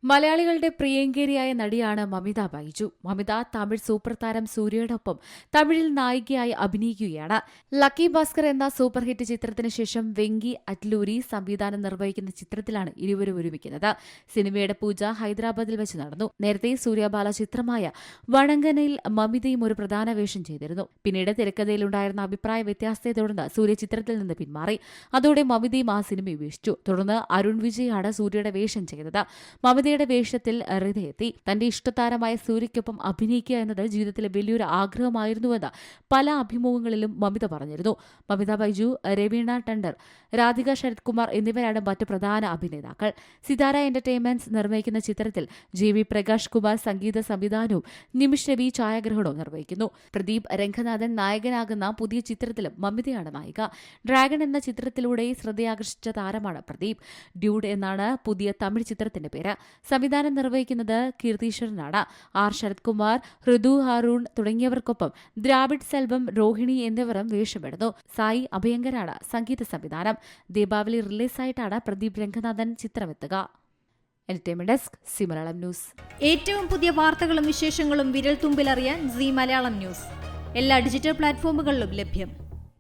മലയാളികളുടെ പ്രിയങ്കരിയായ നടിയാണ് മമിത ബൈജു. മമിത തമിഴ് സൂപ്പർ താരം സൂര്യയോടൊപ്പം തമിഴിൽ നായികയായി അഭിനയിക്കുകയാണ്. ലക്കി ഭാസ്കർ എന്ന സൂപ്പർ ഹിറ്റ് ചിത്രത്തിന് ശേഷം വെങ്കി അറ്റ്ലൂരി സംവിധാനം നിർവഹിക്കുന്ന ചിത്രത്തിലാണ് ഇരുവരും ഒരുമിക്കുന്നത്. സിനിമയുടെ പൂജ ഹൈദരാബാദിൽ വെച്ച് നടന്നു. നേരത്തെ സൂര്യബാല ചിത്രമായ വണങ്കനയിൽ മമിതയും ഒരു പ്രധാന വേഷം ചെയ്തിരുന്നു. പിന്നീട് തിരക്കഥയിലുണ്ടായിരുന്ന അഭിപ്രായ വ്യത്യാസത്തെ തുടർന്ന് സൂര്യ ചിത്രത്തിൽ നിന്ന് പിന്മാറി. അതോടെ മമിതയും ആ സിനിമ ഉപേക്ഷിച്ചു. തുടർന്ന് അരുൺ വിജയാണ് സൂര്യയുടെ വേഷം ചെയ്തത്. മമിതയുടെ വേഷത്തിൽ ഹൃദയെത്തി. തന്റെ ഇഷ്ടതാരമായ സൂര്യയ്ക്കൊപ്പം അഭിനയിക്കുക എന്നത് ജീവിതത്തിലെ വലിയൊരു ആഗ്രഹമായിരുന്നുവെന്ന് പല അഭിമുഖങ്ങളിലും മമിത പറഞ്ഞിരുന്നു. മമിത ബൈജു, രവീണ ടണ്ടർ, രാധിക ശരത് കുമാർ എന്നിവരാണ് മറ്റു പ്രധാന അഭിനേതാക്കൾ. സിതാര എന്റർടൈൻമെന്റ്സ് നിർവഹിക്കുന്ന ചിത്രത്തിൽ JV പ്രകാശ് കുമാർ സംഗീത സംവിധാനവും നിമിഷ് രവി ഛായാഗ്രഹണവും നിർവഹിക്കുന്നു. പ്രദീപ് രംഗനാഥൻ നായകനാകുന്ന പുതിയ ചിത്രത്തിലും മമിതയാണ് നായിക. ഡ്രാഗൺ എന്ന ചിത്രത്തിലൂടെ ശ്രദ്ധയാകർഷിച്ച താരമാണ് പ്രദീപ്. ഡ്യൂഡ് എന്നാണ് പുതിയ തമിഴ് ചിത്രത്തിന്റെ പേര്. സംവിധാനം നിർവഹിക്കുന്നത് കീർത്തീശ്വരനാണ്. ശരത് കുമാർ, ഋതു ഹാറൂൺ തുടങ്ങിയവർക്കൊപ്പം ദ്രാവിഡ് സെൽവം, രോഹിണി എന്നിവരും വേഷമിടുന്നു. സായി അഭയങ്കരാണ് സംഗീത സംവിധാനം. ദീപാവലി റിലീസായിട്ടാണ് പ്രദീപ് രംഗനാഥൻ ചിത്രമെത്തുക. Entertainment desk, Zee Malayalam news. ഏറ്റവും പുതിയ വാർത്തകളും വിശേഷങ്ങളും വിരൽ തുമ്പിലറിയാൻ സി മലയാളം ന്യൂസ് എല്ലാ ഡിജിറ്റൽ പ്ലാറ്റ്ഫോമുകളിലും ലഭ്യം.